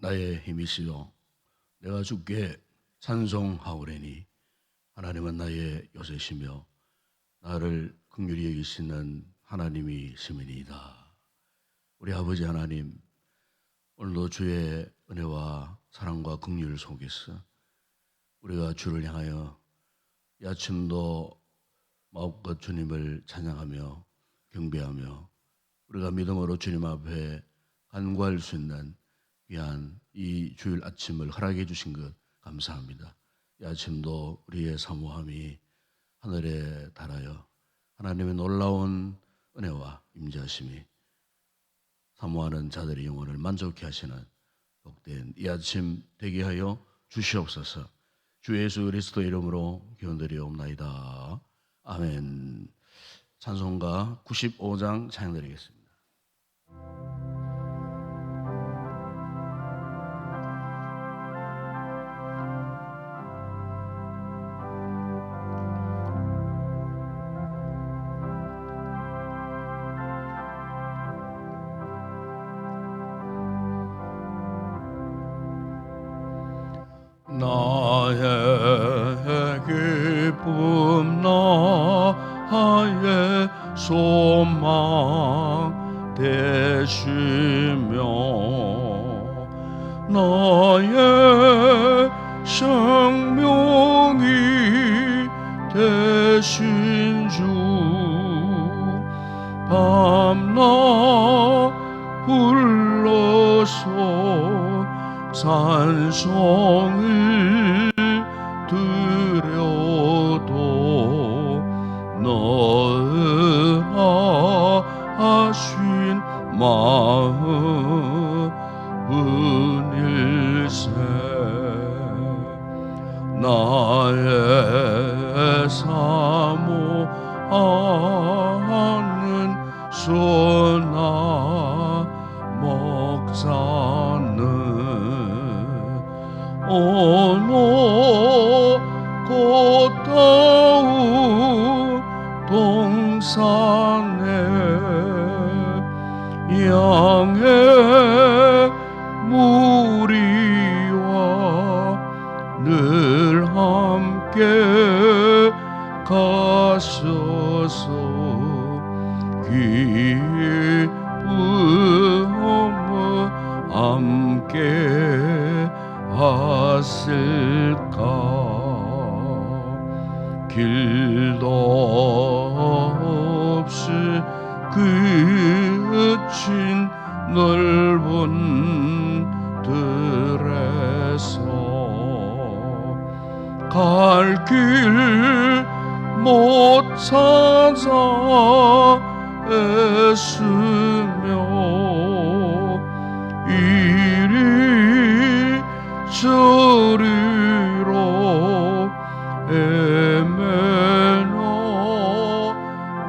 나의 힘이시요 내가 주께 찬송하오래니 하나님은 나의 요새시며 나를 긍휼히 여기시는 하나님이시니이다. 우리 아버지 하나님, 오늘도 주의 은혜와 사랑과 긍휼 속에서 우리가 주를 향하여 이 아침도 마음껏 주님을 찬양하며 경배하며 우리가 믿음으로 주님 앞에 간구할 수 있는 귀한 이 주일 아침을 허락해 주신 것 감사합니다. 이 아침도 우리의 사모함이 하늘에 달하여 하나님의 놀라운 은혜와 임재하심이 사모하는 자들의 영혼을 만족케 하시는 복된 이 아침 되게 하여 주시옵소서. 주 예수 그리스도 이름으로 기원드리옵나이다. 아멘. 찬송가 95장 찬양드리겠습니다. 나의 기쁨 나의 소망 되시며 나의 생명이 되신 주 밤낮 불러서 찬송을 드려도 너하신 마음은일세. 나의 사모하는 선한 목자는 어느 꽃다운 동산에 양의 무리와 늘 함께 가셔서 기쁨을 함께 하실까. 길도 없이 그친 넓은 들에서 갈 길 못 찾아 애쓰며 이리 저리로 헤매는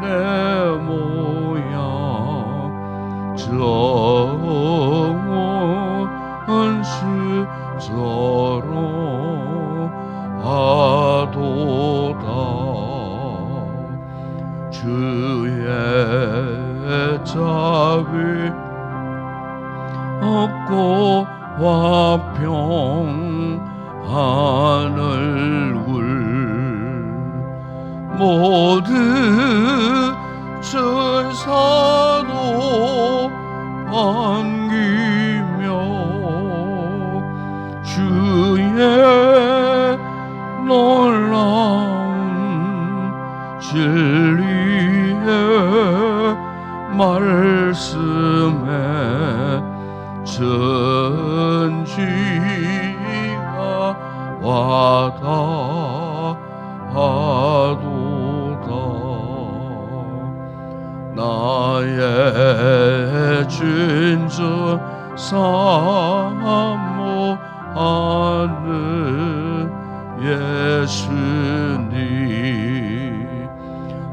내 모양 정원 스스로 하도다. 주의 자비 없고 화평 하늘굴 모든 천사도 반기며 주의 놀라운 진리의 말씀에 전지가 와닿아도다. 나의 진정 사모하는 예수님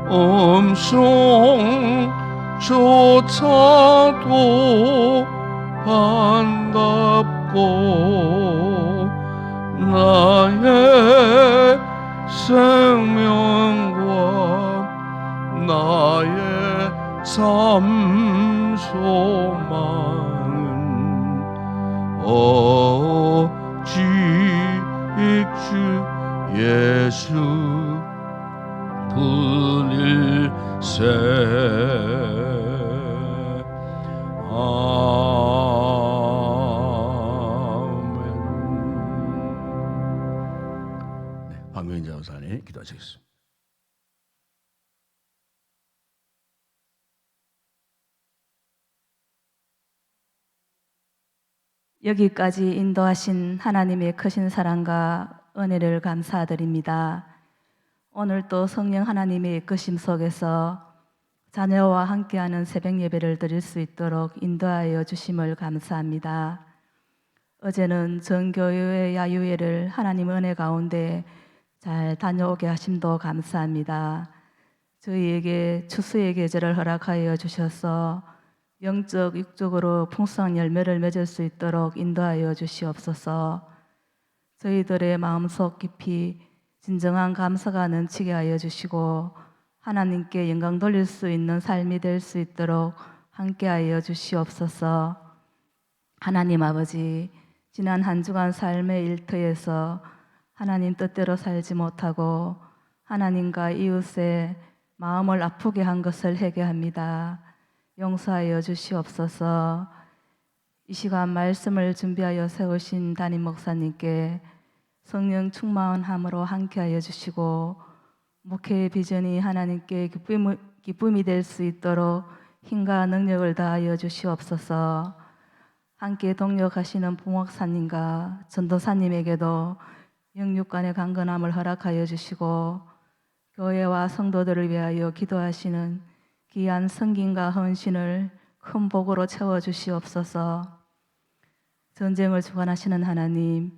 음성조차도 반갑고 나의 생명과 나의 참 소망은 오직 주 예수 분일세. 아멘. 네, 박명인 장사님 기도하시겠습니다. 여기까지 인도하신 하나님의 크신 사랑과 은혜를 감사드립니다. 오늘 또 성령 하나님의 이끄심 속에서 자녀와 함께하는 새벽 예배를 드릴 수 있도록 인도하여 주심을 감사합니다. 어제는 전교회의 야유회를 하나님 은혜 가운데 잘 다녀오게 하심도 감사합니다. 저희에게 추수의 계절을 허락하여 주셔서 영적, 육적으로 풍성한 열매를 맺을 수 있도록 인도하여 주시옵소서. 저희들의 마음속 깊이 진정한 감사가 넘치게 하여 주시고 하나님께 영광 돌릴 수 있는 삶이 될 수 있도록 함께하여 주시옵소서. 하나님 아버지, 지난 한 주간 삶의 일터에서 하나님 뜻대로 살지 못하고 하나님과 이웃의 마음을 아프게 한 것을 회개합니다. 용서하여 주시옵소서. 이 시간 말씀을 준비하여 세우신 담임 목사님께 성령 충만함으로 함께하여 주시고 목회의 비전이 하나님께 기쁨이 될 수 있도록 힘과 능력을 다하여 주시옵소서. 함께 동력하시는 부목사님과 전도사님에게도 영육간의 강건함을 허락하여 주시고 교회와 성도들을 위하여 기도하시는 귀한 성김과 헌신을 큰 복으로 채워주시옵소서. 전쟁을 주관하시는 하나님,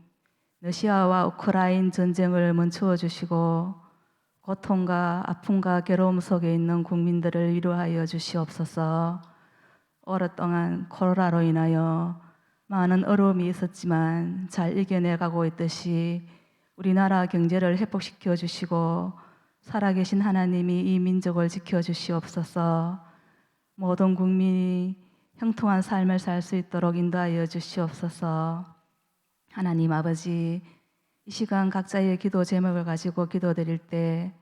러시아와 우크라이나 전쟁을 멈추어 주시고 고통과 아픔과 괴로움 속에 있는 국민들을 위로하여 주시옵소서. 오랫동안 코로나로 인하여 많은 어려움이 있었지만 잘 이겨내가고 있듯이 우리나라 경제를 회복시켜 주시고 살아계신 하나님이 이 민족을 지켜주시옵소서. 모든 국민이 형통한 삶을 살 수 있도록 인도하여 주시옵소서. 하나님 아버지, 이 시간 각자의 기도 제목을 가지고 기도드릴 때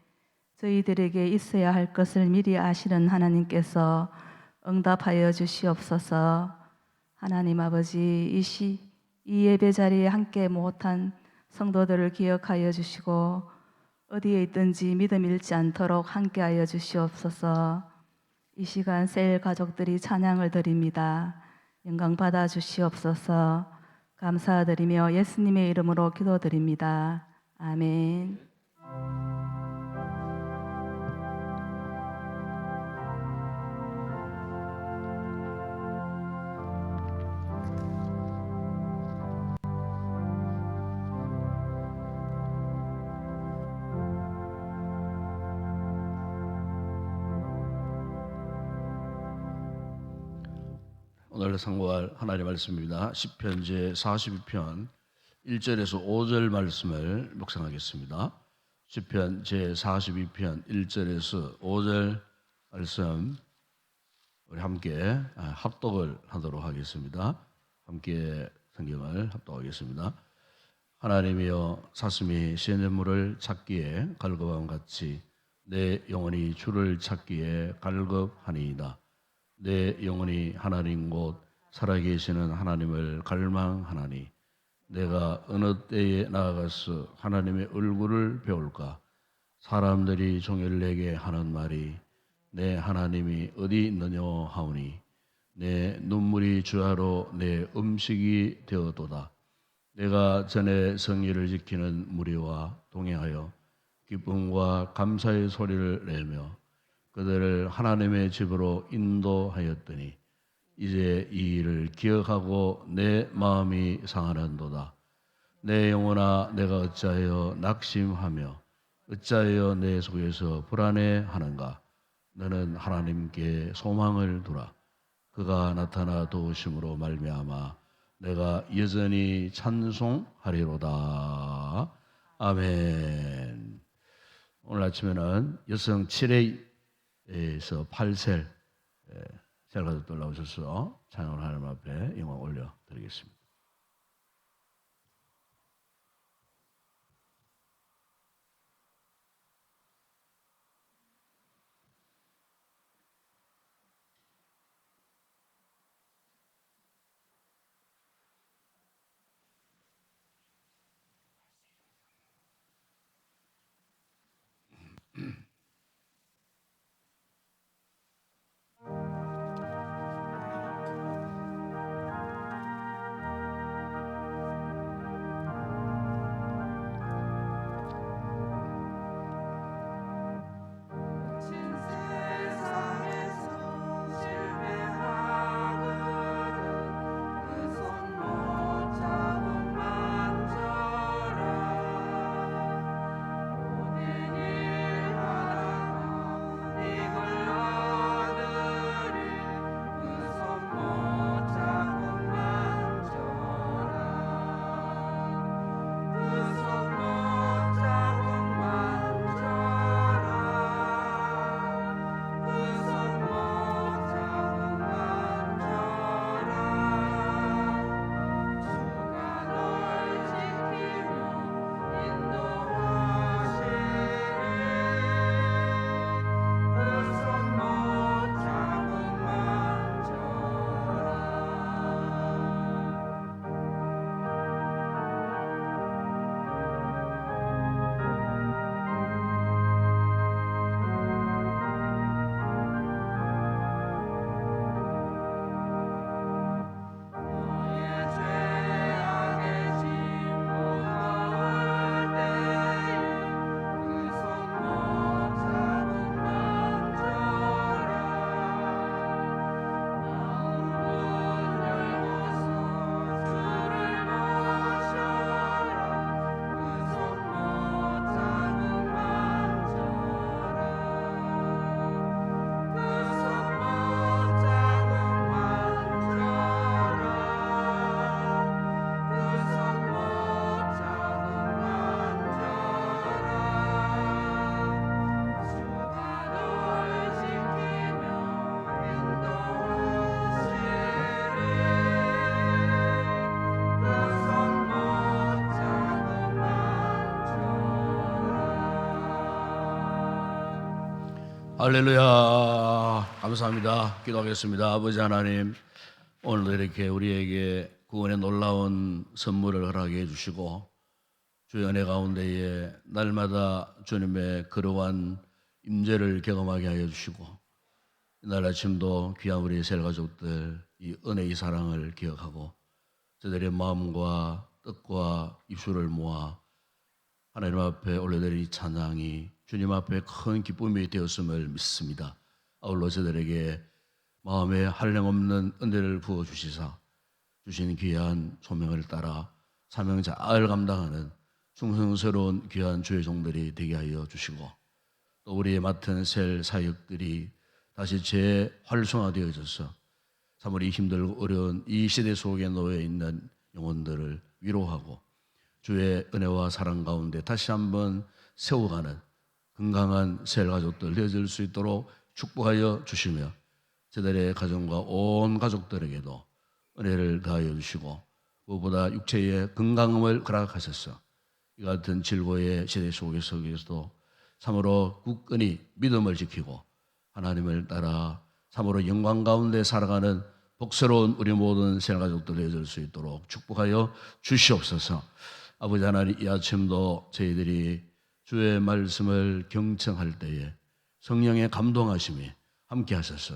저희들에게 있어야 할 것을 미리 아시는 하나님께서 응답하여 주시옵소서. 하나님 아버지, 이 예배 자리에 함께 못한 성도들을 기억하여 주시고 어디에 있든지 믿음 잃지 않도록 함께하여 주시옵소서. 이 시간 셀 가족들이 찬양을 드립니다. 영광 받아 주시옵소서. 감사드리며 예수님의 이름으로 기도드립니다. 아멘. 오늘 상고할 하나님의 말씀입니다. 시편 제42편 1절에서 5절 말씀을 묵상하겠습니다. 시편 제42편 1절에서 5절 말씀 우리 함께 합독을 하도록 하겠습니다. 함께 성경을 합독하겠습니다. 하나님이여, 사슴이 시냇물을 찾기에 갈급함 같이 내 영혼이 주를 찾기에 갈급하니이다. 내 영혼이 하나님 곧 살아계시는 하나님을 갈망하나니 내가 어느 때에 나아가서 하나님의 얼굴을 배울까? 사람들이 종일 내게 하는 말이 내 하나님이 어디 있느냐 하오니 내 눈물이 주하로 내 음식이 되어도다. 내가 전에 성의를 지키는 무리와 동행하여 기쁨과 감사의 소리를 내며 그들을 하나님의 집으로 인도하였더니 이제 이 일을 기억하고 내 마음이 상하는도다. 내 영혼아, 내가 어찌하여 낙심하며 어찌하여 내 속에서 불안해하는가? 너는 하나님께 소망을 두라. 그가 나타나 도우심으로 말미암아 내가 여전히 찬송하리로다. 아멘. 오늘 아침에는 여성 7회 에서 8셀 셀 가족들 나오셔서 찬양을 하나님 앞에 영광 올려 드리겠습니다. 할렐루야. 감사합니다. 기도하겠습니다. 아버지 하나님, 오늘도 이렇게 우리에게 구원의 놀라운 선물을 허락해 주시고 주의 은혜 가운데에 날마다 주님의 거룩한 임재를 경험하게 하여 주시고 이날 아침도 귀한 우리 이스라엘 가족들 이 은혜의 사랑을 기억하고 저들의 마음과 뜻과 입술을 모아 하나님 앞에 올려드린 이 찬양이 주님 앞에 큰 기쁨이 되었음을 믿습니다. 아울러 저들에게 마음에 한량없는 은혜를 부어주시사 주신 귀한 소명을 따라 사명 잘 감당하는 충성스러운 귀한 주의 종들이 되게 하여 주시고 또 우리의 맡은 셀 사역들이 다시 재활성화되어져서 사물이 힘들고 어려운 이 시대 속에 놓여 있는 영혼들을 위로하고 주의 은혜와 사랑 가운데 다시 한번 세워가는 건강한 셀 가족들 되어질 수 있도록 축복하여 주시며 저들의 가정과 온 가족들에게도 은혜를 더하여 주시고 무엇보다 육체의 건강함을 허락하셔서 이 같은 질고의 시대 속에서도 참으로 굳건히 믿음을 지키고 하나님을 따라 참으로 영광 가운데 살아가는 복스러운 우리 모든 셀 가족들 되어질 수 있도록 축복하여 주시옵소서. 아버지 하나님, 이 아침도 저희들이 주의 말씀을 경청할 때에 성령의 감동하심이 함께 하셔서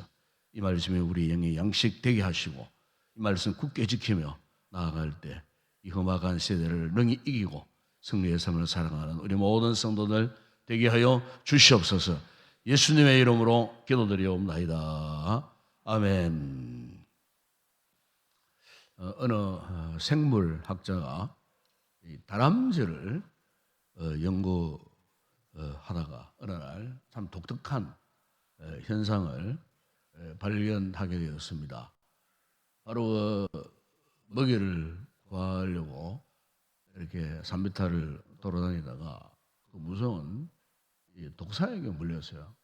이 말씀이 우리 영의 양식 되게 하시고 이 말씀 굳게 지키며 나아갈 때 이 험악한 세대를 능히 이기고 승리의 삶을 살아가는 우리 모든 성도들 되게 하여 주시옵소서. 예수님의 이름으로 기도드리옵나이다. 아멘. 어느 생물학자가 이 다람쥐를 연구하다가 어느 날 참 독특한 현상을 발견하게 되었습니다. 바로 먹이를 구하려고 이렇게 산비탈을 돌아다니다가 그 무서운 이 독사에게 물렸어요.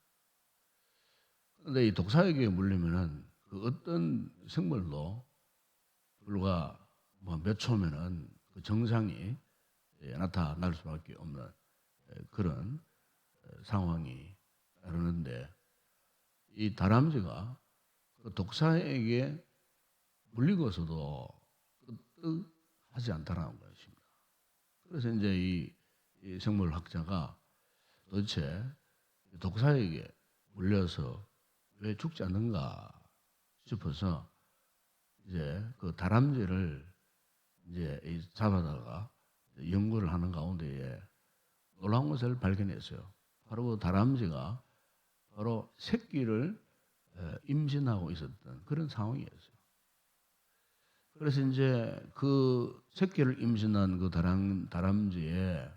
그런데 이 독사에게 물리면은 그 어떤 생물도 불과 뭐 몇 초면은 그 정상이 나타날 수밖에 없는 그런 상황이 이르는데 이 다람쥐가 그 독사에게 물리고서도 끄떡하지 않다라는 것입니다. 그래서 이제 이 생물학자가 도대체 독사에게 물려서 왜 죽지 않는가 싶어서 이제 그 다람쥐를 이제 잡아다가 연구를 하는 가운데에 놀라운 것을 발견했어요. 바로 그 다람쥐가 바로 새끼를 임신하고 있었던 그런 상황이었어요. 그래서 이제 그 새끼를 임신한 그 다람쥐의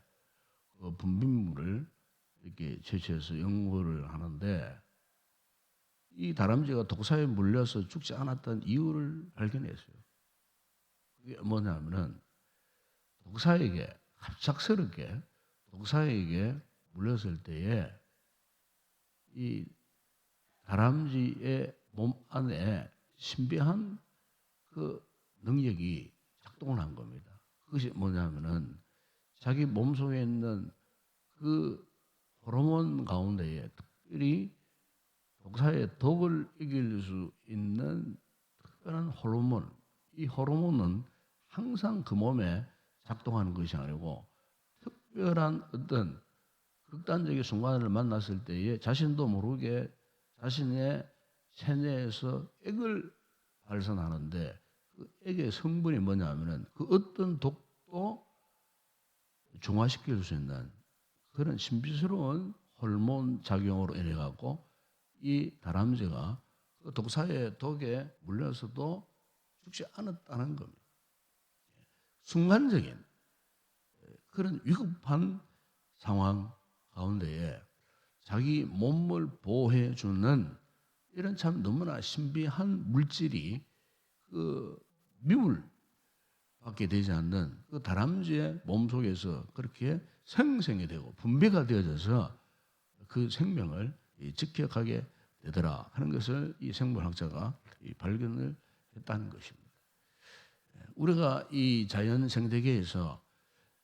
그 분비물을 이렇게 채취해서 연구를 하는데 이 다람쥐가 독사에 물려서 죽지 않았던 이유를 발견했어요. 그게 뭐냐면은 독사에게 갑작스럽게 독사에게 물렸을 때에 이 다람쥐의 몸 안에 신비한 그 능력이 작동을 한 겁니다. 그것이 뭐냐면은 자기 몸속에 있는 그 호르몬 가운데에 특별히 독사의 독을 이길 수 있는 특별한 호르몬, 이 호르몬은 항상 그 몸에 작동하는 것이 아니고 특별한 어떤 극단적인 순간을 만났을 때에 자신도 모르게 자신의 체내에서 액을 발산하는데 그 액의 성분이 뭐냐면은 그 어떤 독도 중화시킬 수 있는 그런 신비스러운 호르몬 작용으로 인해 갖고 이 다람쥐가 그 독사의 독에 물려서도 죽지 않았다는 겁니다. 순간적인 그런 위급한 상황 가운데에 자기 몸을 보호해 주는 이런 참 너무나 신비한 물질이 그 미울 밖에 되지 않는 그 다람쥐의 몸속에서 그렇게 생성이 되고 분비가 되어져서 그 생명을 지켜가게 되더라 하는 것을 이 생물학자가 발견을 했다는 것입니다. 우리가 이 자연 생태계에서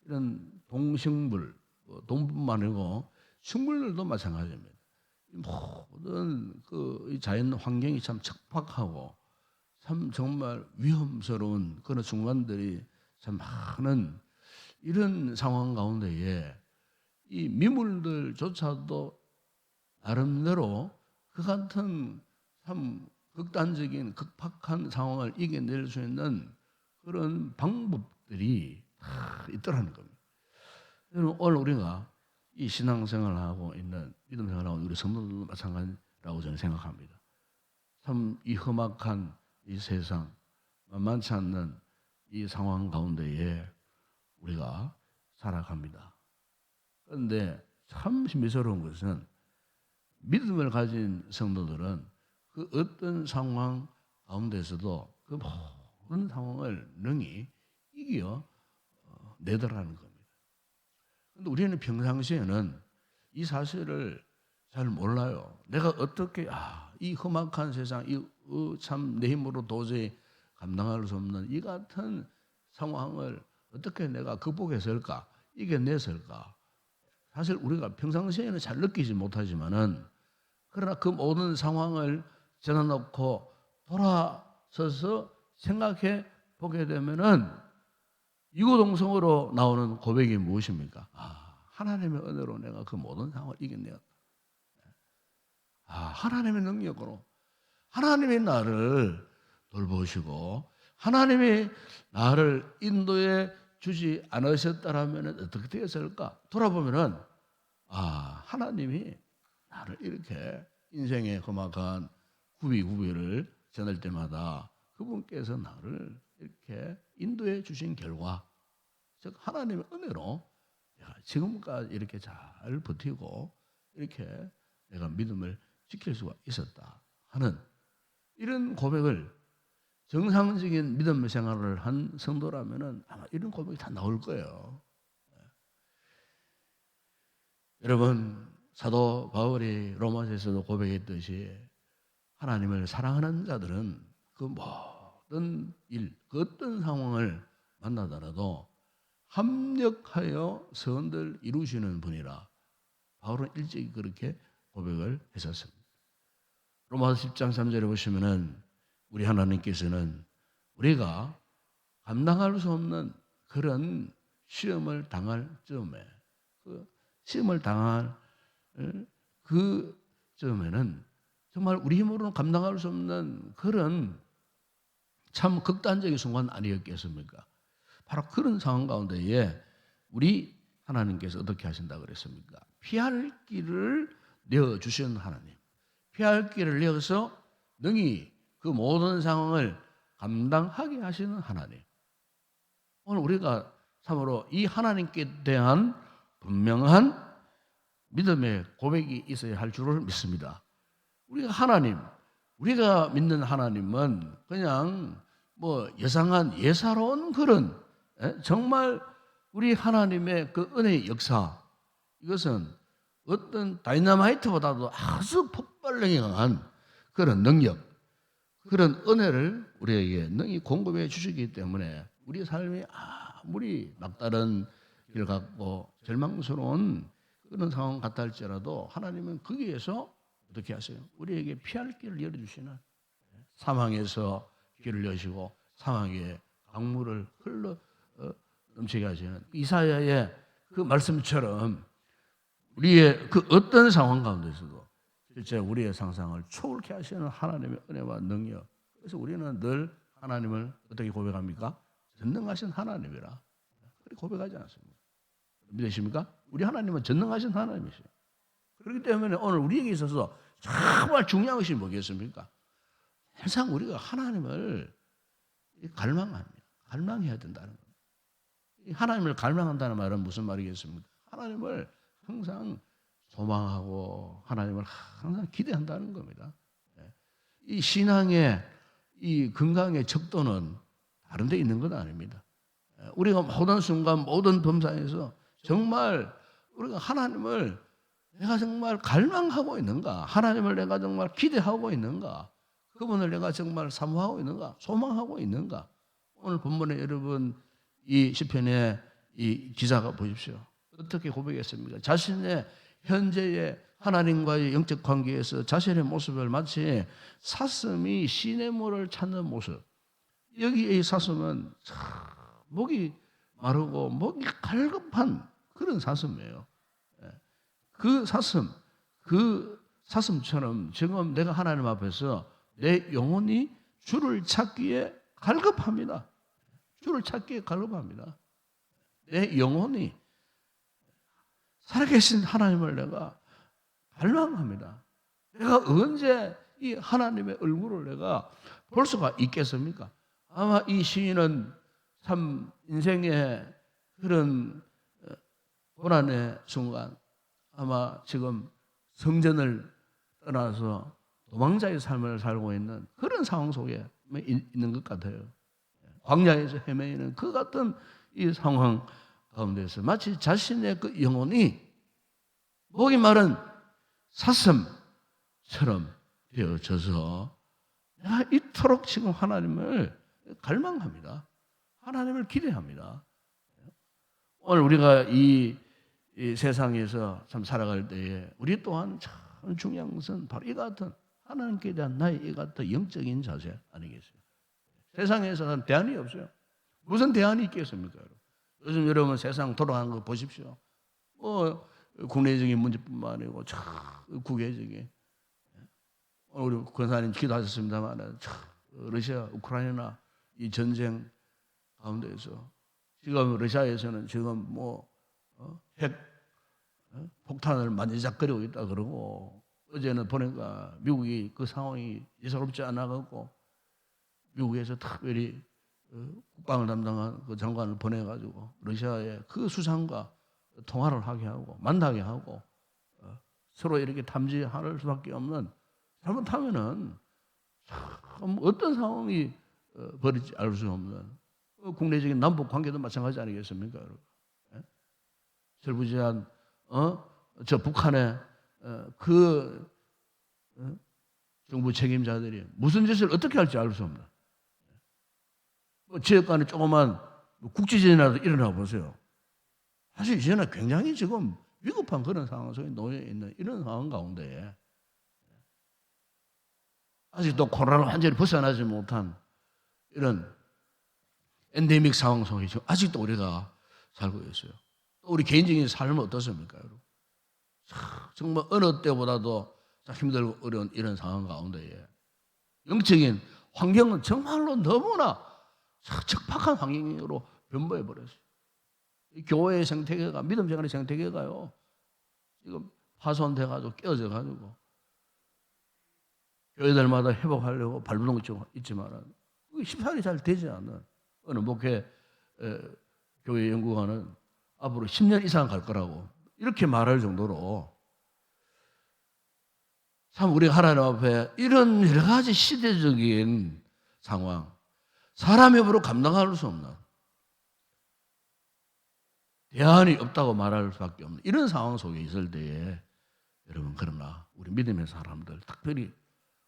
이런 동식물, 동뿐만 아니고 식물들도 마찬가지입니다. 모든 이 자연 환경이 참 척박하고 참 정말 위험스러운 그런 순간들이 참 많은 이런 상황 가운데에 이 미물들조차도 나름대로 그 같은 참 극단적인 극박한 상황을 이겨낼 수 있는 그런 방법들이 다 있더라는 겁니다. 여러분, 오늘 우리가 이 신앙생활을 하고 있는 믿음 생활을 하고 우리 성도들도 마찬가지라고 저는 생각합니다. 참 이 험악한 이 세상, 만만치 않는 이 상황 가운데에 우리가 살아갑니다. 그런데 참 신비스러운 것은 믿음을 가진 성도들은 그 어떤 상황 가운데서도 그 모든 상황을 능히 이겨 내더라는 겁니다. 그런데 우리는 평상시에는 이 사실을 잘 몰라요. 내가 어떻게 이 험악한 세상, 참 내 힘으로 도저히 감당할 수 없는 이 같은 상황을 어떻게 내가 극복했을까, 이겨냈을까. 사실 우리가 평상시에는 잘 느끼지 못하지만은 그러나 그 모든 상황을 전해놓고 돌아서서 생각해 보게 되면은 이구동성으로 나오는 고백이 무엇입니까? 하나님의 은혜로 내가 그 모든 상황을 이겨내었다. 하나님의 능력으로 하나님이 나를 돌보시고 하나님이 나를 인도해 주지 않으셨다라면 어떻게 되었을까? 돌아보면은 하나님이 나를 이렇게 인생의 험악한 구비를 전할 때마다 그분께서 나를 이렇게 인도해 주신 결과, 즉 하나님의 은혜로 내가 지금까지 이렇게 잘 버티고 이렇게 내가 믿음을 지킬 수가 있었다 하는 이런 고백을 정상적인 믿음 생활을 한 성도라면은 아마 이런 고백이 다 나올 거예요. 여러분, 사도 바울이 로마서에서도 고백했듯이 하나님을 사랑하는 자들은 그 모든 일, 그 어떤 상황을 만나더라도 합력하여 선들 이루시는 분이라 바울은 일찍이 그렇게 고백을 했었습니다. 로마서 10장 3절에 보시면은 우리 하나님께서는 우리가 감당할 수 없는 그런 시험을 당할 즈음에 시험을 당할 그 즈음에는 정말 우리 힘으로는 감당할 수 없는 그런 참 극단적인 순간 아니었겠습니까? 바로 그런 상황 가운데에 우리 하나님께서 어떻게 하신다 그랬습니까? 피할 길을 내어주신 하나님, 피할 길을 내어서 능히 그 모든 상황을 감당하게 하시는 하나님. 오늘 우리가 참으로 이 하나님께 대한 분명한 믿음의 고백이 있어야 할 줄을 믿습니다. 우리가 믿는 하나님은 그냥 예상한 예사로운 그런 정말 우리 하나님의 그 은혜의 역사, 이것은 어떤 다이너마이트보다도 아주 폭발력이 강한 그런 능력, 그런 은혜를 우리에게 능히 공급해 주시기 때문에 우리 삶이 아무리 막다른 길 같고 절망스러운 그런 상황 같다 할지라도 하나님은 거기에서 어떻게 하세요? 우리에게 피할 길을 열어주시는, 사망에서 길을 여시고 사망의 강물을 흘러 넘치게 하시는 이사야의 그 말씀처럼 우리의 그 어떤 상황 가운데서도 실제 우리의 상상을 초월케 하시는 하나님의 은혜와 능력. 그래서 우리는 늘 하나님을 어떻게 고백합니까? 전능하신 하나님이라 그렇게 고백하지 않습니까? 믿으십니까? 우리 하나님은 전능하신 하나님이세요. 그렇기 때문에 오늘 우리에게 있어서 정말 중요한 것이 뭐겠습니까? 항상 우리가 하나님을 갈망합니다. 갈망해야 된다는 겁니다. 하나님을 갈망한다는 말은 무슨 말이겠습니까? 하나님을 항상 소망하고 하나님을 항상 기대한다는 겁니다. 이 신앙의 이 건강의 척도는 다른 데 있는 건 아닙니다. 우리가 모든 순간 모든 범사에서 정말 우리가 하나님을 내가 정말 갈망하고 있는가? 하나님을 내가 정말 기대하고 있는가? 그분을 내가 정말 사모하고 있는가? 소망하고 있는가? 오늘 본문에 여러분 이 시편의 이 기자가 보십시오. 어떻게 고백했습니까? 자신의 현재의 하나님과의 영적 관계에서 자신의 모습을 마치 사슴이 시냇물을 찾는 모습. 여기 이 사슴은 목이 마르고 목이 갈급한 그런 사슴이에요. 그 사슴처럼 지금 내가 하나님 앞에서 내 영혼이 주를 찾기에 갈급합니다. 주를 찾기에 갈급합니다. 내 영혼이 살아계신 하나님을 내가 갈망합니다. 내가 언제 이 하나님의 얼굴을 내가 볼 수가 있겠습니까? 아마 이 시인은 참 인생의 그런 고난의 순간, 아마 지금 성전을 떠나서 도망자의 삶을 살고 있는 그런 상황 속에 있는 것 같아요. 광야에서 헤매이는 그 같은 이 상황 가운데서 마치 자신의 그 영혼이 목이 마른 사슴처럼 되어져서 내가 이토록 지금 하나님을 갈망합니다. 하나님을 기대합니다. 오늘 우리가 이 세상에서 참 살아갈 때에 우리 또한 참 중요한 것은 바로 이 같은 하나님께 대한 나의 이 같은 영적인 자세 아니겠어요? 세상에서는 대안이 없어요. 무슨 대안이 있겠습니까? 요즘 여러분 세상 돌아가는 거 보십시오. 뭐 국내적인 문제뿐만 아니고 국외적인. 오늘 우리 권사님 기도하셨습니다만 러시아, 우크라이나 이 전쟁 가운데서 지금 러시아에서는 지금 핵 폭탄을 만지작거리고 있다 그러고 어제는 보니까 미국이 그 상황이 예사롭지 않아갖고 미국에서 특별히 국방을 담당한 그 장관을 보내가지고 러시아의 그 수상과 통화를 하게 하고 만나게 하고 서로 이렇게 탐지할 수밖에 없는, 잘못하면은 참 어떤 상황이 벌일지 알 수 없는 국내적인 남북 관계도 마찬가지 아니겠습니까, 여러분? 절부지한 저 북한의 정부 책임자들이 무슨 짓을 어떻게 할지 알 수 없는 지역 간에 조그만 국지전이라도 일어나 보세요. 사실 이제는 굉장히 지금 위급한 그런 상황 속에 놓여 있는 이런 상황 가운데 아직도 코로나를 완전히 벗어나지 못한 이런 엔데믹 상황 속에 지금 아직도 우리가 살고 있어요. 또 우리 개인적인 삶은 어떻습니까, 여러분? 정말 어느 때보다도 힘들고 어려운 이런 상황 가운데에 영적인 환경은 정말로 너무나 적박한 환경으로 변모해 버렸어요. 이 교회의 생태계가, 믿음 생활의 생태계가요, 지금 파손돼가지고 깨어져가지고 교회들마다 회복하려고 발버둥 치고 있지만 그게 십사일이 잘 되지 않는 어느 목회 교회 연구관은 앞으로 10년 이상 갈 거라고 이렇게 말할 정도로 참 우리가 하나님 앞에 이런 여러 가지 시대적인 상황, 사람의 힘으로 감당할 수 없는, 대안이 없다고 말할 수밖에 없는 이런 상황 속에 있을 때에 여러분, 그러나 우리 믿음의 사람들, 특별히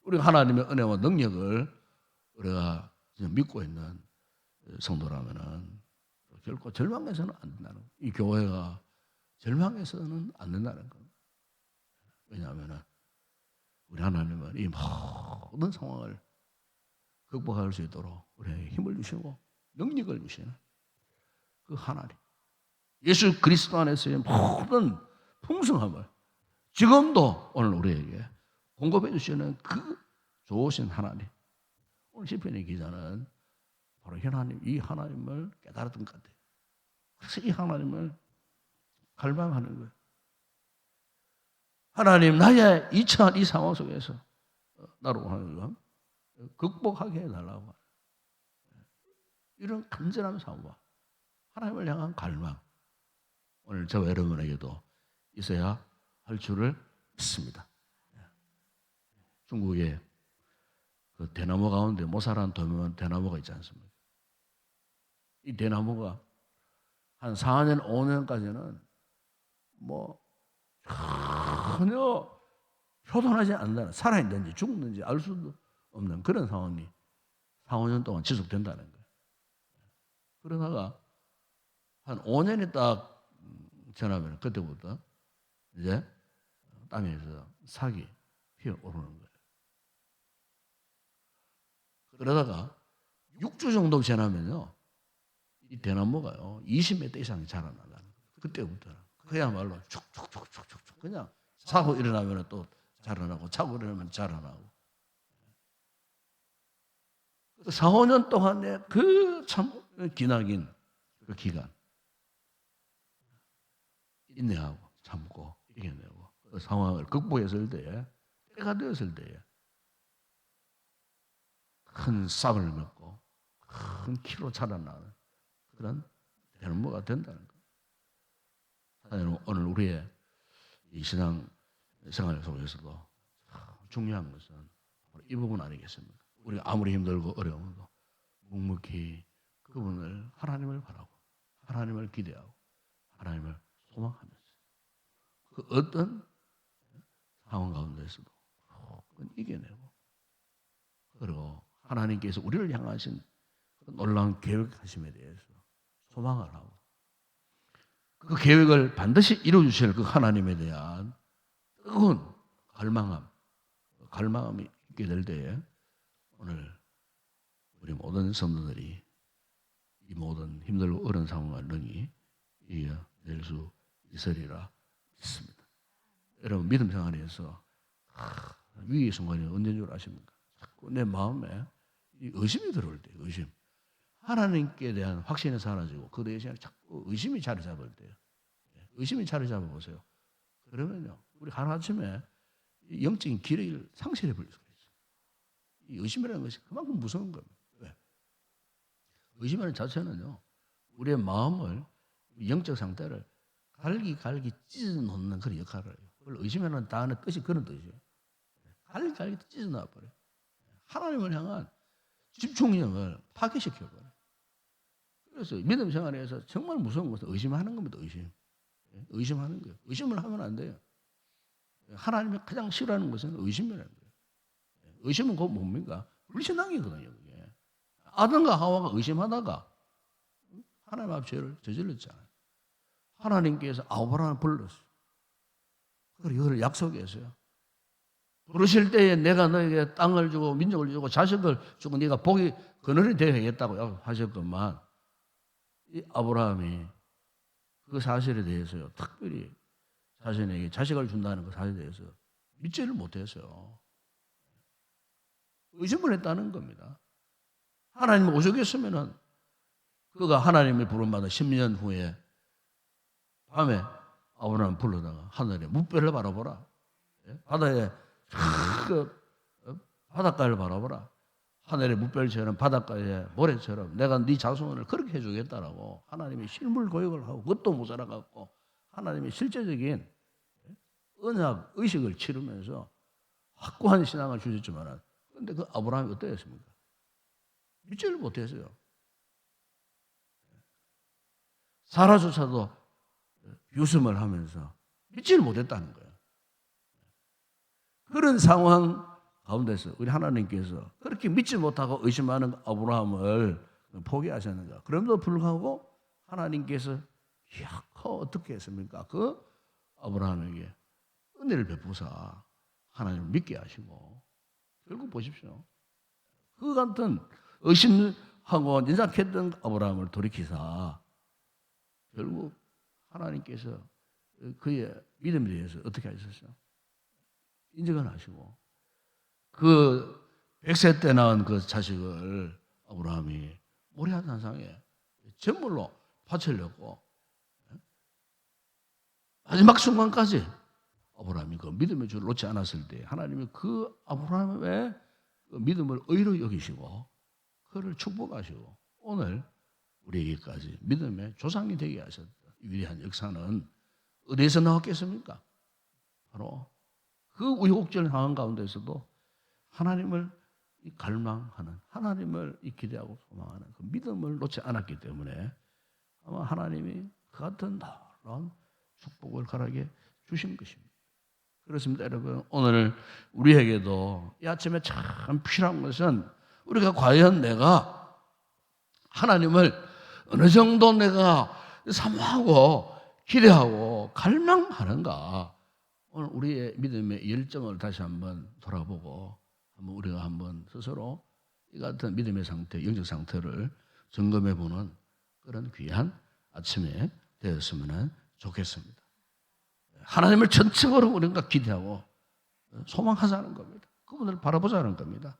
우리가 하나님의 은혜와 능력을 우리가 믿고 있는 성도라면은 결코 절망해서는 안 된다는 거예요. 이 교회가 절망해서는 안 된다는 겁니다. 왜냐하면 우리 하나님은 이 모든 상황을 극복할 수 있도록 우리에게 힘을 주시고 능력을 주시는 그 하나님, 예수 그리스도 안에서의 모든 풍성함을 지금도 오늘 우리에게 공급해 주시는 그 좋으신 하나님. 오늘 시편의 기자는 바로 이 하나님을 깨달았던 것 같아요. 그래서 이 하나님을 갈망하는 거예요. 하나님, 나의 이 상황 속에서 나로 하는 것 극복하게 해달라고. 이런 간절한 사모와 하나님을 향한 갈망, 오늘 저와 여러분에게도 있어야 할 줄을 믿습니다. 중국에 그 대나무 가운데 모사란 대나무가 있지 않습니까? 이 대나무가 한 4년, 5년까지는 전혀 표현하지 않는다는, 살아있는지 죽는지 알 수도 없는 그런 상황이 4, 5년 동안 지속된다는 거예요. 그러다가 한 5년이 딱 지나면 그때부터 이제 땅에서 삭이 피어오르는 거예요. 그러다가 6주 정도 지나면요, 이 대나무가요 20m 이상이 자라나는 거예요. 그때부터 그야말로 촉촉촉촉촉 그냥 자고 일어나면 또 자라나고 자고 일어나면 자라나고 4, 5년 동안의 그 참 기나긴 그 기간 인내하고 참고 이겨내고 그 상황을 극복했을 때에 때가 되었을 때에 큰 싹을 맺고 큰 키로 자라나는 그런 대나무가 된다는 거예요. 오늘 우리의 이 신앙 생활 속에서도 중요한 것은 이 부분 아니겠습니까? 우리가 아무리 힘들고 어려워도 묵묵히 그분을 하나님을 바라고 하나님을 기대하고 하나님을 소망하면서 그 어떤 상황 가운데서도 이겨내고 그리고 하나님께서 우리를 향하신 그 놀라운 계획하심에 대해서 소망을 하고 그 계획을 반드시 이루어주실 그 하나님에 대한 뜨거운 갈망함이 있게 될 때에 오늘 우리 모든 성도들이 이 모든 힘들고 어려운 상황을 능히 이겨낼 수 있으리라 믿습니다. 여러분 믿음 생활에서 위기의 순간이 언제인 줄 아십니까? 자꾸 내 마음에 이 의심이 들어올 때 의심. 하나님께 대한 확신이 사라지고 그 대신에 자꾸 의심이 자리 잡을 때요. 의심이 자리 잡아보세요. 그러면요 우리 하루아침에 영적인 기력을 상실해 버릴 수가 있어요. 이 의심이라는 것이 그만큼 무서운 겁니다. 왜? 의심하는 자체는요 우리의 마음을 영적 상태를 갈기 찢어놓는 그런 역할을 해요. 그걸 의심하는 단어의 뜻이 그런 뜻이에요. 갈기 찢어놔버려요. 하나님을 향한 집중력을 파괴시켜버려요. 그래서 믿음 생활에서 정말 무서운 것은 의심하는 겁니다. 의심하는 거예요. 의심을 하면 안 돼요. 하나님이 가장 싫어하는 것은 의심이라는 거예요. 의심은 그거 뭡니까? 불신앙이거든요. 그게. 아담과 하와가 의심하다가 하나님 앞 죄를 저질렀잖아요. 하나님께서 아브라함을 불렀어요. 그리고 이걸 약속했어요. 부르실 때에 내가 너에게 땅을 주고 민족을 주고 자식을 주고 네가 복이 그늘이 되어야겠다고 하셨건만 이 아브라함이 그 사실에 대해서요 특별히 자신에게 자식을 준다는 그 사실에 대해서 믿지를 못했어요. 의심을 했다는 겁니다. 하나님 오셨겠으면은 그가 하나님의 부름받아 10년 후에 밤에 아브라함 불러다가 하늘에 무뼈를 바라보라. 바다에 바닷가를 바라보라. 하늘의 무별처럼 바닷가의 모래처럼 내가 네 자손을 그렇게 해주겠다라고 하나님이 실물 고역을 하고 그것도 모자라갖고 하나님의 실제적인 언약 의식을 치르면서 확고한 신앙을 주셨지만 그런데 그 아브라함이 어떠했습니까? 믿지를 못했어요. 사라조차도 비웃음을 하면서 믿지를 못했다는 거예요. 그런 상황 가운데서 우리 하나님께서 그렇게 믿지 못하고 의심하는 아브라함을 포기하셨는가? 그럼에도 불구하고 하나님께서 어떻게 했습니까? 그 아브라함에게 은혜를 베푸사 하나님을 믿게 하시고 결국 보십시오. 그 같은 의심하고 연약했던 아브라함을 돌이키사 결국 하나님께서 그의 믿음에 대해서 어떻게 하셨어요? 인정을 하시고 그 100세 때 낳은 그 자식을 아브라함이 모리아 산상에 제물로 바치려고 마지막 순간까지 아브라함이 그 믿음의 줄을 놓지 않았을 때 하나님이 그 아브라함의 그 믿음을 의로 여기시고 그를 축복하시고 오늘 우리에게까지 믿음의 조상이 되게 하셨다. 위대한 역사는 어디에서 나왔겠습니까? 바로 그 우여곡절 상황 가운데서도 하나님을 갈망하는 하나님을 기대하고 소망하는 그 믿음을 놓지 않았기 때문에 아마 하나님이 그 같은 놀라운 축복을 가라게 주신 것입니다. 그렇습니다, 여러분. 오늘 우리에게도 이 아침에 참 필요한 것은 우리가 과연 내가 하나님을 어느 정도 내가 사모하고 기대하고 갈망하는가. 오늘 우리의 믿음의 열정을 다시 한번 돌아보고 한번 우리가 한번 스스로 이 같은 믿음의 상태, 영적 상태를 점검해보는 그런 귀한 아침에 되었으면 좋겠습니다. 하나님을 전적으로 우리가 기대하고 소망하자는 겁니다. 그분을 바라보자는 겁니다.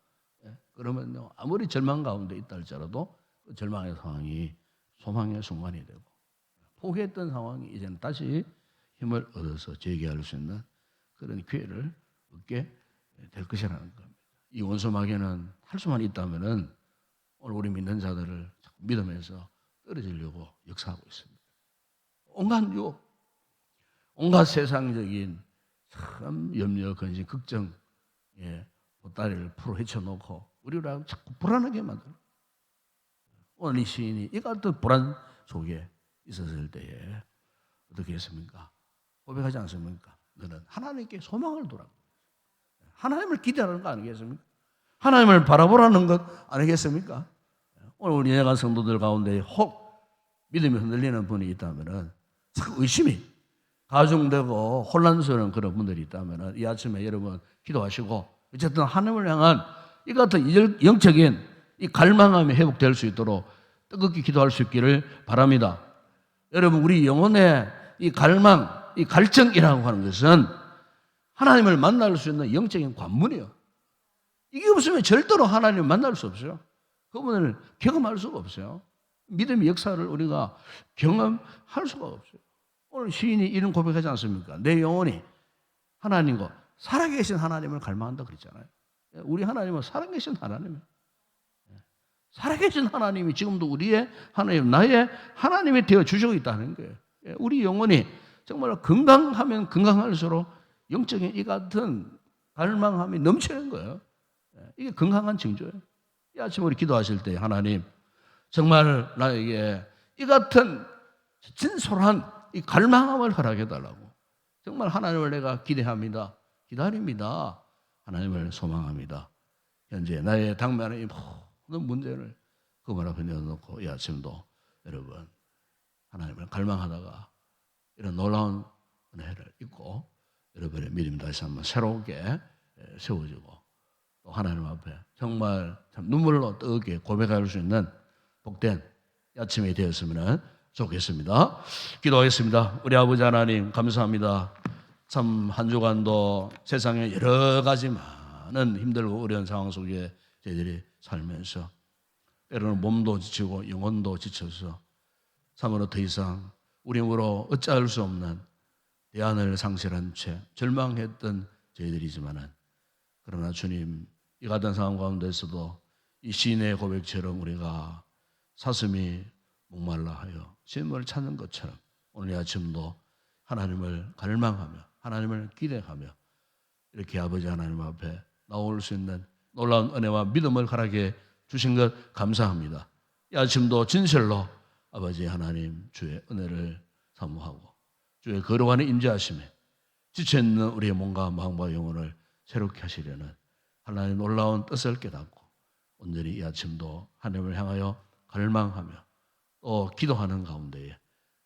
그러면요, 아무리 절망 가운데 있다 할지라도 그 절망의 상황이 소망의 순간이 되고 포기했던 상황이 이제는 다시 힘을 얻어서 재개할 수 있는 그런 기회를 얻게 될 것이라는 겁니다. 이 원수마귀는 할 수만 있다면은 오늘 우리 믿는 자들을 자꾸 믿음에서 떨어지려고 역사하고 있습니다. 온갖 유혹, 온갖 세상적인 참 염려, 근심, 걱정, 보따리를 풀어 헤쳐놓고 우리를 자꾸 불안하게 만들어. 오늘 이 시인이 이 같은 불안 속에 있었을 때에 어떻게 했습니까? 고백하지 않습니까? 너는 하나님께 소망을 두라고. 하나님을 기대하는 거 아니겠습니까? 하나님을 바라보라는 것 아니겠습니까? 오늘 우리 예간 성도들 가운데 혹 믿음이 흔들리는 분이 있다면 자꾸 의심이 가중되고 혼란스러운 그런 분들이 있다면 이 아침에 여러분 기도하시고 어쨌든 하나님을 향한 이 같은 영적인 이 갈망함이 회복될 수 있도록 뜨겁게 기도할 수 있기를 바랍니다. 여러분 우리 영혼의 이 갈망, 이 갈증이라고 하는 것은 하나님을 만날 수 있는 영적인 관문이에요. 이게 없으면 절대로 하나님을 만날 수 없어요. 그분을 경험할 수가 없어요. 믿음의 역사를 우리가 경험할 수가 없어요. 오늘 시인이 이런 고백하지 않습니까? 내 영혼이 하나님과 살아계신 하나님을 갈망한다 그랬잖아요. 우리 하나님은 살아계신 하나님이에요. 살아계신 하나님이 지금도 우리의 하나님, 나의 하나님이 되어 주시고 있다는 거예요. 우리 영혼이 정말 건강하면 건강할수록 영적인 이 같은 갈망함이 넘치는 거예요. 이게 건강한 징조예요. 이 아침 우리 기도하실 때 하나님 정말 나에게 이 같은 진솔한 이 갈망함을 허락해달라고. 정말 하나님을 내가 기대합니다. 기다립니다. 하나님을 소망합니다. 현재 나의 당면의 이 모든 문제를 그분 앞에 내어놓고 이 아침도 여러분 하나님을 갈망하다가 이런 놀라운 은혜를 입고 여러분의 믿음 다시 한번 새롭게 세워지고 또 하나님 앞에 정말 참 눈물로 뜨겁게 고백할 수 있는 복된 아침이 되었으면 좋겠습니다. 기도하겠습니다. 우리 아버지 하나님 감사합니다. 참 한 주간도 세상에 여러 가지 많은 힘들고 어려운 상황 속에 저희들이 살면서 때로는 몸도 지치고 영혼도 지쳐서 참으로 더 이상 우리 힘으로 어찌할 수 없는 대안을 상실한 채 절망했던 저희들이지만은 그러나 주님 이 같은 상황 가운데서도 이 시인의 고백처럼 우리가 사슴이 목말라 하여 쉼을 찾는 것처럼 오늘 이 아침도 하나님을 갈망하며 하나님을 기대하며 이렇게 아버지 하나님 앞에 나올 수 있는 놀라운 은혜와 믿음을 허락해 주신 것 감사합니다. 이 아침도 진실로 아버지 하나님 주의 은혜를 사모하고 주의 거룩한 임재하심에 지쳐있는 우리의 몸과 마음과 영혼을 새롭게 하시려는 하나님의 놀라운 뜻을 깨닫고 온전히 이 아침도 하나님을 향하여 갈망하며 또 기도하는 가운데에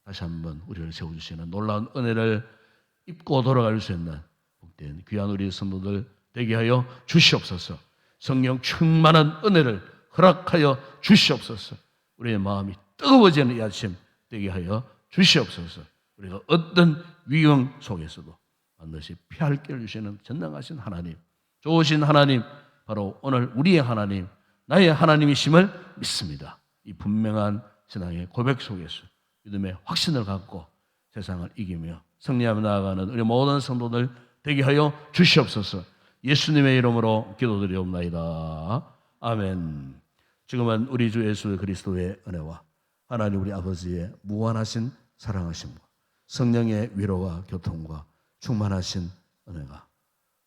다시 한번 우리를 세워주시는 놀라운 은혜를 입고 돌아갈 수 있는 복된 귀한 우리 성도들 되게 하여 주시옵소서. 성령 충만한 은혜를 허락하여 주시옵소서. 우리의 마음이 뜨거워지는 이 아침 되게 하여 주시옵소서. 우리가 어떤 위험 속에서도 반드시 피할 길을 주시는 전능하신 하나님, 좋으신 하나님, 바로 오늘 우리의 하나님, 나의 하나님이심을 믿습니다. 이 분명한 신앙의 고백 속에서 믿음의 확신을 갖고 세상을 이기며 승리하며 나아가는 우리 모든 성도들 되게 하여 주시옵소서. 예수님의 이름으로 기도드리옵나이다. 아멘. 지금은 우리 주 예수 그리스도의 은혜와 하나님 우리 아버지의 무한하신 사랑하심과 성령의 위로와 교통과 충만하신 은혜가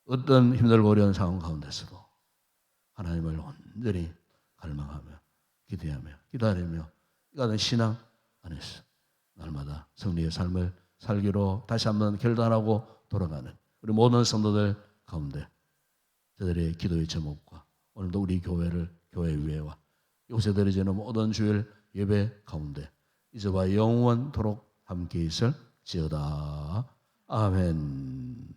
어떤 힘들고 어려운 상황 가운데서도 하나님을 온전히 갈망하며 기대하며 기다리며 이 같은 신앙 안에서 날마다 승리의 삶을 살기로 다시 한번 결단하고 돌아가는 우리 모든 성도들 가운데 저들의 기도의 제목과 오늘도 우리 교회 위에와 요새 드려지는 모든 주일 예배 가운데 이제와 영원토록 함께 있을지어다. 아멘.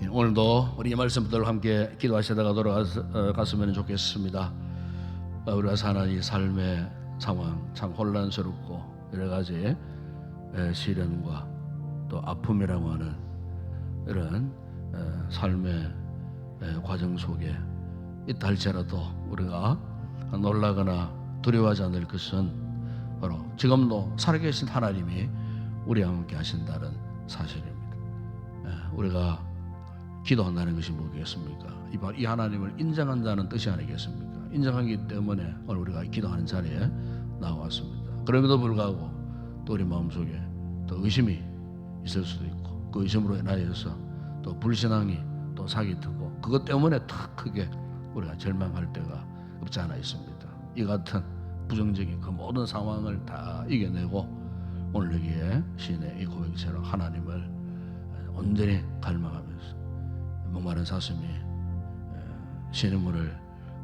오늘도 우리 이 말씀들 함께 기도하시다가 돌아갔으면 좋겠습니다. 우리가 사는 이 삶의 상황 참 혼란스럽고 여러 가지 시련과 또 아픔이라고 하는 이런 삶의 과정 속에 있다 할지라도 우리가 놀라거나 두려워하지 않을 것은 바로 지금도 살아계신 하나님이 우리와 함께 하신다는 사실입니다. 우리가 기도한다는 것이 뭐겠습니까? 이 하나님을 인정한다는 뜻이 아니겠습니까? 인정하기 때문에 오늘 우리가 기도하는 자리에 나왔습니다. 그럼에도 불구하고 또 우리 마음속에 또 의심이 있을 수도 있고 그 의심으로 인하여서 또 불신앙이 또 사기트고 그것 때문에 더 크게 우리가 절망할 때가 없지 않아 있습니다. 이 같은 부정적인 그 모든 상황을 다 이겨내고 오늘 여기에 시인의 이 고백처럼 하나님을 온전히 갈망하면서 목마른 사슴이 시냇물을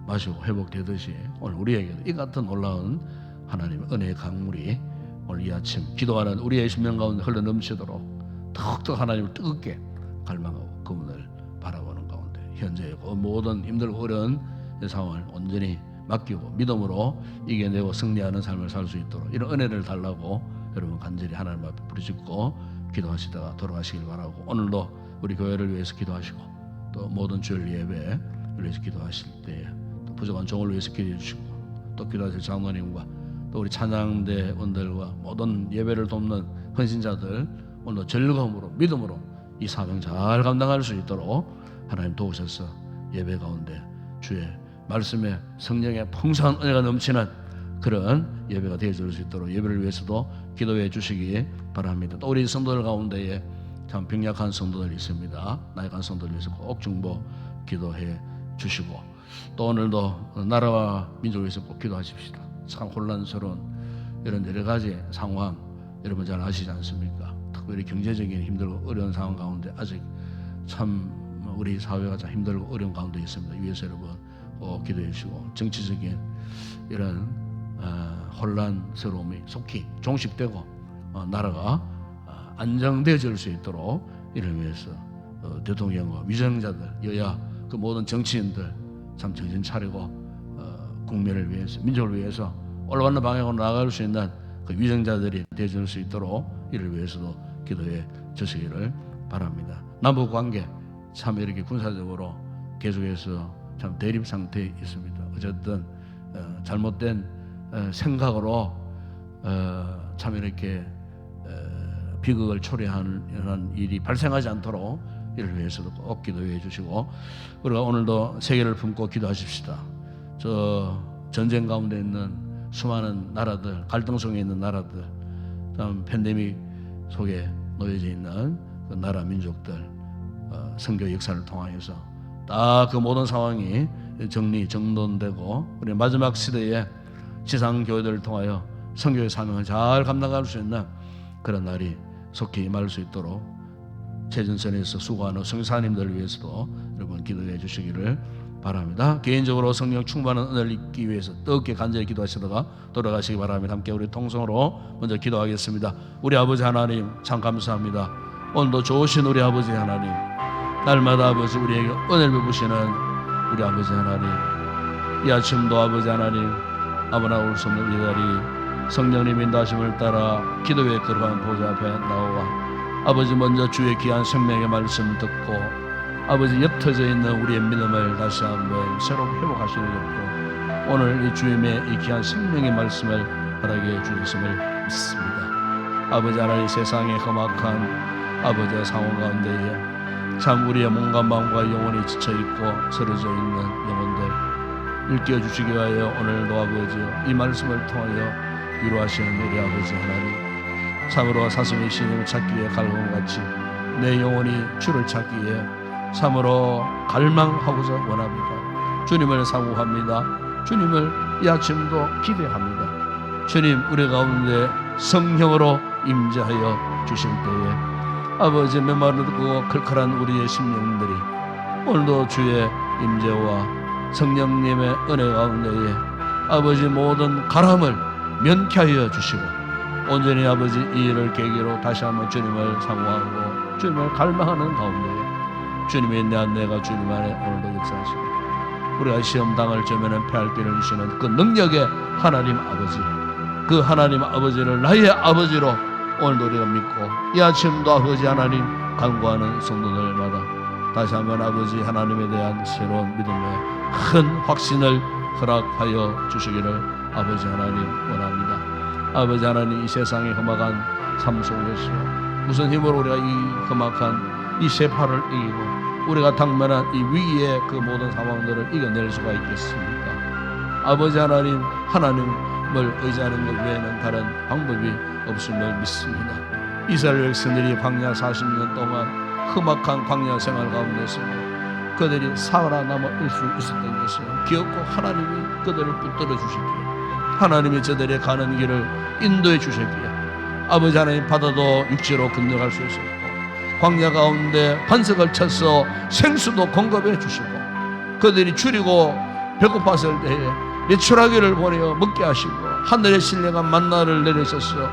마시고 회복되듯이 오늘 우리에게도 이 같은 놀라운 하나님의 은혜의 강물이 오늘 이 아침 기도하는 우리의 심령 가운데 흘러넘치도록 더욱더 하나님을 뜨겁게 갈망하고 그분을 바라보는 가운데 현재의 그 모든 힘들고 어려운 상황을 온전히 맡기고 믿음으로 이겨내고 승리하는 삶을 살 수 있도록 이런 은혜를 달라고 여러분 간절히 하나님 앞에 부르짖고 기도하시다가 돌아가시길 바라고 오늘도 우리 교회를 위해서 기도하시고 또 모든 주일 예배를 위해서 기도하실 때에 또 부족한 종을 위해서 기도해 주시고 또 기도하실 장로님과 또 우리 찬양대원들과 모든 예배를 돕는 헌신자들 오늘도 즐거움으로 믿음으로 이 사명 잘 감당할 수 있도록 하나님 도우셔서 예배 가운데 주의 말씀에 성령의 풍성한 은혜가 넘치는 그런 예배가 되어질 수 있도록 예배를 위해서도 기도해 주시기 바랍니다. 또 우리 성도들 가운데에 참 병약한 성도들이 있습니다. 나약한 성도들 위해서 꼭 중보 기도해 주시고 또 오늘도 나라와 민족을 위해서 꼭 기도하십시다. 참 혼란스러운 이런 여러 가지 상황 여러분 잘 아시지 않습니까? 특별히 경제적인 힘들고 어려운 상황 가운데 아직 참 우리 사회가 참 힘들고 어려운 가운데 있습니다. 위에서 여러분 꼭 기도해 주시고 정치적인 이런 혼란스러움이 속히 종식되고 나라가 안정되어질 수 있도록 이를 위해서 대통령과 위정자들 여야 그 모든 정치인들 참 정신 차리고 국민을 위해서 민족을 위해서 올바른 방향으로 나아갈 수 있는 그 위정자들이 되어질 수 있도록 이를 위해서도 기도해 주시기를 바랍니다. 남북 관계 참 이렇게 군사적으로 계속해서 참 대립 상태에 있습니다. 어쨌든 잘못된 생각으로 참 이렇게 비극을 초래하는 일이 발생하지 않도록 이를 위해서도 꼭 기도해 주시고 우리가 오늘도 세계를 품고 기도하십시다. 저 전쟁 가운데 있는 수많은 나라들, 갈등 속에 있는 나라들, 참 팬데믹 속에 놓여져 있는 그 나라 민족들 선교 역사를 통하여서 다 그 모든 상황이 정돈되고 우리 마지막 시대에 지상 교회들을 통하여 선교의 사명을 잘 감당할 수 있는 그런 날이 속히 임할 수 있도록 최전선에서 수고하는 성사님들을 위해서도 여러분 기도해 주시기를 바랍니다. 개인적으로 성령 충만한 은혜를 입기 위해서 뜨겁게 간절히 기도하시다가 돌아가시기 바랍니다. 함께 우리 통성으로 먼저 기도하겠습니다. 우리 아버지 하나님 참 감사합니다. 오늘도 좋으신 우리 아버지 하나님 날마다 아버지 우리에게 은혜를 베푸시는 우리 아버지 하나님 이 아침도 아버지 하나님 아무나 올 수 없는 이 자리 성령님 인도하심을 따라 기도의 거룩한 보좌 앞에 나와 아버지 먼저 주의 귀한 생명의 말씀 듣고 아버지 옅어져 있는 우리의 믿음을 다시 한번 새로 회복하시려고 오늘 이 주님의 이 귀한 생명의 말씀을 허락해 주셨음을 믿습니다. 아버지 하나님 세상의 험악한 아버지의 상황 가운데에 참 우리의 몸과 마음과 영혼이 지쳐있고 쓰러져 있는 영혼들 일깨워 주시기 위하여 오늘도 아버지 이 말씀을 통하여 위로하시는 우리 아버지 하나님 참으로 사슴이 신임을 찾기 위해 갈고같이 내 영혼이 주를 찾기 위해 참으로 갈망하고자 원합니다. 주님을 사모합니다. 주님을 이 아침도 기대합니다. 주님 우리 가운데 성령으로 임재하여 주실 때에 아버지 메마르고 칼칼한 우리의 심령들이 오늘도 주의 임재와 성령님의 은혜 가운데에 아버지 모든 가람을 면케하여 주시고 온전히 아버지 이 일을 계기로 다시 한번 주님을 사모하고 주님을 갈망하는 가운데 주님의 내가 주님 안에 오늘도 역사하시고 우리가 시험 당할 적에는 패할 길을 주시는 그 능력의 하나님 아버지, 그 하나님 아버지를 나의 아버지로 오늘도 우리가 믿고 이 아침도 아버지 하나님 간구하는 성도들마다 다시 한번 아버지 하나님에 대한 새로운 믿음의 큰 확신을 허락하여 주시기를 아버지 하나님 원합니다. 아버지 하나님, 이 세상의 험악한 삶 속에서 무슨 힘으로 우리가 이 험악한 이 세파를 이기고 우리가 당면한 이 위기의 그 모든 상황들을 이겨낼 수가 있겠습니까? 아버지 하나님, 하나님을 의지하는 것 외에는 다른 방법이 없음을 믿습니다. 이스라엘 백성들이 광야 40년 동안 험악한 광야 생활 가운데서 그들이 살아남을 수 있었던 것은 기어코 하나님이 그들을 붙들어 주셨기에, 하나님이 저들의 가는 길을 인도해 주셨기에 아버지 하나님, 바다도 육지로 건너갈 수 있었고 광야 가운데 반석을 쳐서 생수도 공급해 주시고 그들이 줄이고 배고팠을 때에 메추라기를 보내어 먹게 하시고 하늘의 신령한 만나를 내리셔서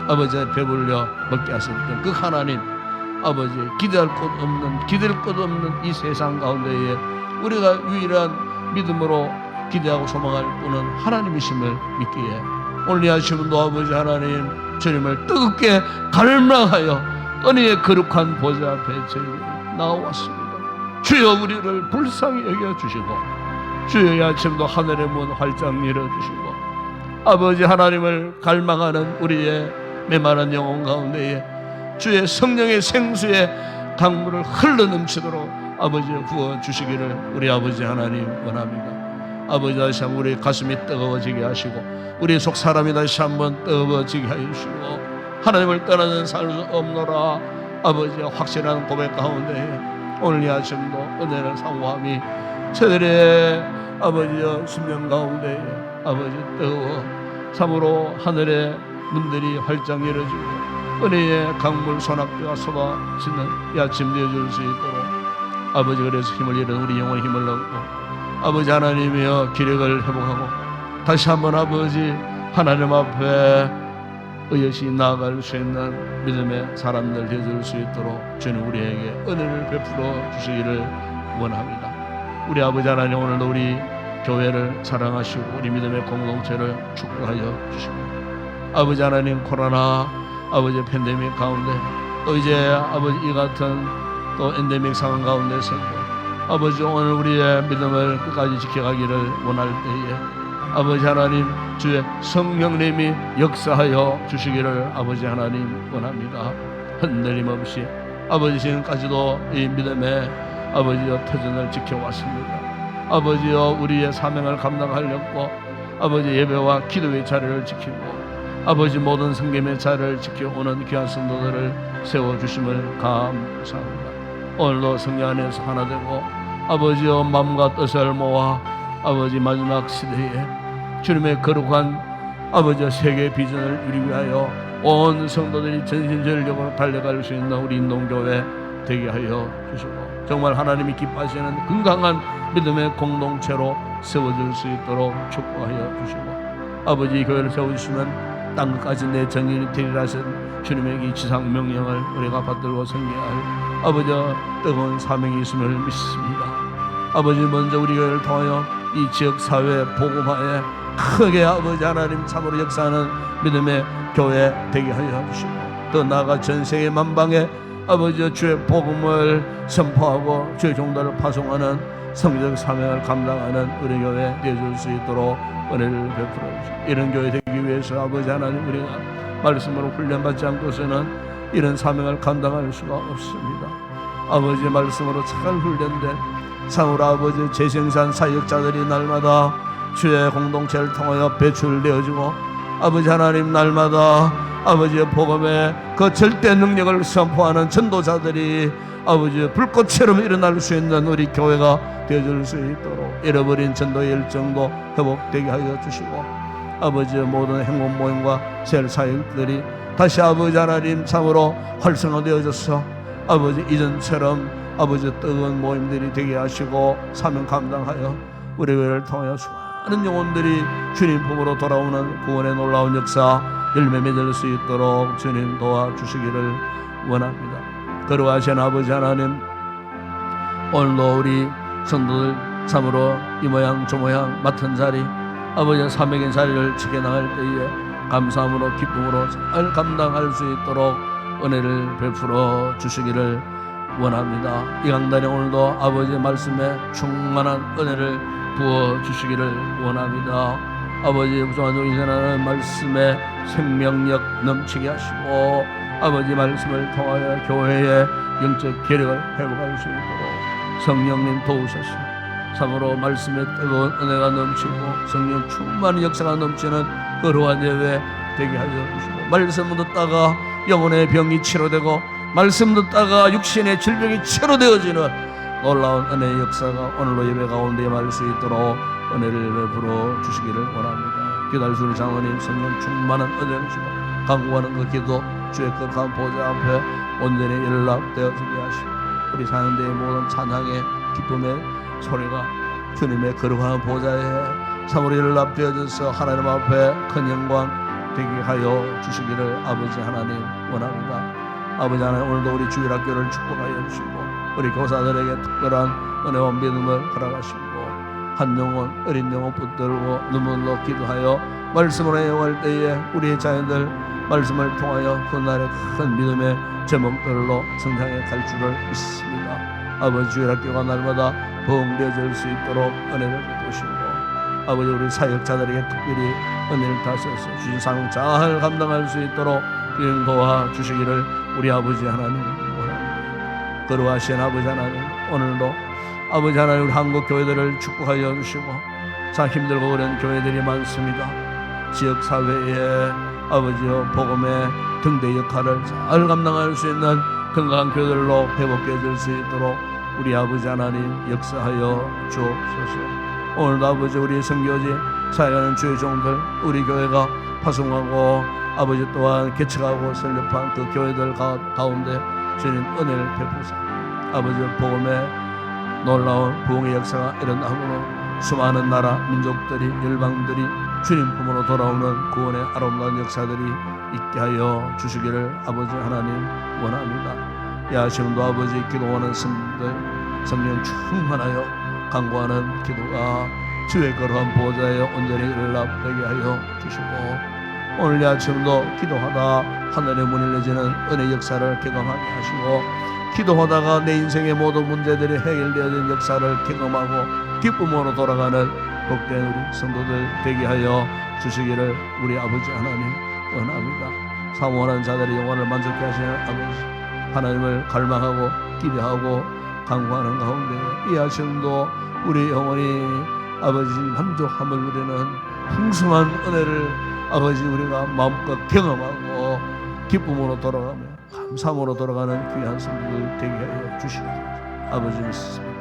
아버지 배불려 먹게 하셨던 그 하나님, 아버지 기대할 것 없는 이 세상 가운데에 우리가 유일한 믿음으로 기대하고 소망할 분은 하나님이심을 믿기에 오늘 이 아침도 아버지 하나님 주님을 뜨겁게 갈망하여 은혜의 거룩한 보좌 앞에 저희 나왔습니다. 주여 우리를 불쌍히 여겨주시고 주여 이 아침도 하늘의 문 활짝 열어주시고 아버지 하나님을 갈망하는 우리의 메마른 영혼 가운데에 주의 성령의 생수의 강물을 흘러넘치도록 아버지 부어주시기를 우리 아버지 하나님 원합니다. 아버지 다시 한번 우리 가슴이 뜨거워지게 하시고 우리 속 사람이 다시 한번 뜨거워지게 하시고 하나님을 떠나는 살 수 없노라 아버지의 확실한 고백 가운데 오늘 이 아침도 은혜를 사모함이 저들의 아버지의 심령 가운데 아버지 뜨거워 참으로 하늘의 문들이 활짝 열어지고 은혜의 강물 소낙비가 쏟아지는 이 아침 되어줄 수 있도록 아버지, 그래서 힘을 잃은 우리 영혼의 힘을 얻고 아버지 하나님이여 기력을 회복하고 다시 한번 아버지 하나님 앞에 의젓이 나아갈 수 있는 믿음의 사람들 되어줄 수 있도록 주님 우리에게 은혜를 베풀어 주시기를 원합니다. 우리 아버지 하나님, 오늘도 우리 교회를 사랑하시고 우리 믿음의 공동체를 축복하여 주시고 아버지 하나님, 코로나 아버지 팬데믹 가운데 또 이제 아버지 이 같은 또 엔데믹 상황 가운데서 아버지 오늘 우리의 믿음을 끝까지 지켜가기를 원할 때에 아버지 하나님 주의 성령님이 역사하여 주시기를 아버지 하나님 원합니다. 흔들림 없이 아버지 지금까지도 이 믿음의 아버지여 터전을 지켜왔습니다. 아버지여 우리의 사명을 감당하려고 아버지 예배와 기도의 자리를 지키고 아버지 모든 성김의 자리를 지켜오는 귀한 성도들을 세워주심을 감사합니다. 오늘도 성령 안에서 하나 되고 아버지여 마음과 뜻을 모아 아버지 마지막 시대에 주님의 거룩한 아버지 세계 비전을 이루기 위하여 온 성도들이 전심전력으로 달려갈 수 있는 우리 인동교회 되게 하여 주시고 정말 하나님이 기뻐하시는 건강한 믿음의 공동체로 세워질 수 있도록 축복하여 주시고 아버지 이 교회를 세워주시면 땅끝까지 내 정인이 되리라 하신 주님의 이 지상 명령을 우리가 받들고 섬겨야 할 아버지 뜨거운 사명이 있음을 믿습니다. 아버지 먼저 우리 교회를 통하여 이 지역사회 복음화에 크게 아버지 하나님 참으로 역사하는 믿음의 교회 되게 하여 주시고 더 나아가 전세계 만방에 아버지 주의 복음을 선포하고 주의 종들을 파송하는 성적 사명을 감당하는 우리 교회 되어줄 수 있도록 은혜를 베풀어 주시고 이런 교회 되기 위해서 아버지 하나님 우리가 말씀으로 훈련받지 않고서는 이런 사명을 감당할 수가 없습니다. 아버지의 말씀으로 잘 훈련된 참으로 아버지 재생산 사역자들이 날마다 주의 공동체를 통하여 배출되어지고 아버지 하나님 날마다 아버지의 복음의 그 절대 능력을 선포하는 전도자들이 아버지 불꽃처럼 일어날 수 있는 우리 교회가 되어줄 수 있도록 잃어버린 전도의 열정도 회복되게 하여 주시고 아버지의 모든 행운 모임과 셀 사역들이 다시 아버지 하나님 참으로 활성화되어져서 아버지 이전처럼 아버지 뜨거운 모임들이 되게 하시고 사명 감당하여 우리 교회를 통하여 수많은 영혼들이 주님 품으로 돌아오는 구원의 놀라운 역사 열매 맺을 수 있도록 주님 도와주시기를 원합니다. 거룩하신 아버지 하나님 오늘도 우리 성도들 참으로 이 모양 저 모양 맡은 자리 아버지의 사명의 자리를 지켜나갈 때에 감사함으로 기쁨으로 잘 감당할 수 있도록 은혜를 베풀어 주시기를 원합니다. 이 강단에 오늘도 아버지의 말씀에 충만한 은혜를 부어 주시기를 원합니다. 아버지 부정한 인생하는 말씀에 생명력 넘치게 하시고 아버지 말씀을 통하여 교회의 영적 계력을 회복할 수 있도록 성령님 도우셔서 참으로 말씀에 뜨거운 은혜가 넘치고 성령 충만한 역사가 넘치는 거룩한 예배 되게 하여 주시고 말씀 듣다가 영혼의 병이 치료되고 말씀 듣다가 육신의 질병이 치료되어지는 놀라운 은혜의 역사가 오늘로 예배 가운데 임할 수 있도록 은혜를 베풀어 주시기를 원합니다. 기도할 수 있는 장로님 성령 충만한 은혜를 주시고 간구하는 그 기도 주의 거룩한 보좌 앞에 온전히 연락되어지게 하시고 우리 사는대의 모든 찬양의 기쁨의 소리가 주님의 거룩한 보좌에 참으로 연락되어져서 하나님 앞에 큰 영광 되게 하여 주시기를 아버지 하나님 원합니다. 아버지 하나님 오늘도 우리 주일학교를 축복하여 주시고 우리 교사들에게 특별한 은혜와 믿음을 허락하시고 한 영혼 어린 영혼 붙들고 눈물로 기도하여 말씀을 해용할 때에 우리의 자녀들 말씀을 통하여 훗날의 큰 믿음의 제목들로 성장해 갈 줄을 믿습니다. 아버지 주일학교가 날마다 부흥되어질 수 있도록 은혜를 베푸시고 아버지 우리 사역자들에게 특별히 은혜를 다셔서 주신 사명 잘 감당할 수 있도록 인도하 주시기를 우리 아버지 하나님 원합니다. 거룩하신 아버지 하나님 오늘도 아버지 하나님 우리 한국 교회들을 축복하여 주시고 참 힘들고 어려운 교회들이 많습니다. 지역사회에 아버지여 복음의 등대 역할을 잘 감당할 수 있는 건강한 교회들로 회복되어질 수 있도록 우리 아버지 하나님 역사하여 주옵소서. 오늘도 아버지 우리 선교지 사역하는 주의 종들 우리 교회가 파송하고 아버지 또한 개척하고 설립한 그 교회들 가운데 주님 은혜를 베푸사 아버지 복음의 놀라운 부흥의 역사가 일어나므로 수많은 나라 민족들이 열방들이 주님 품으로 돌아오는 구원의 아름다운 역사들이 있게 하여 주시기를 아버지 하나님 원합니다. 이 아침도 아버지 기도하는 성도들 성령 충만하여 간구하는 기도가 주의 거룩한 보좌에 온전히 연락되게 하여 주시고 오늘 이 아침도 기도하다 하늘의 문이 열리는 은혜 역사를 경험하게 하시고 기도하다가 내 인생의 모든 문제들이 해결되어진 역사를 경험하고 기쁨으로 돌아가는 복된 우리 성도들 되게 하여 주시기를 우리 아버지 하나님 원합니다. 사모하는 자들의 영혼을 만족케 하시는 아버지 하나님을 갈망하고 기대하고 간구하는 가운데 이 아침도 우리 영혼이 아버지 만족함을 누리는 풍성한 은혜를 아버지 우리가 마음껏 경험하고 기쁨으로 돌아가며 감사함으로 돌아가는 귀한 성도들 되게 하여 주시옵소서. 아버지 믿습니다.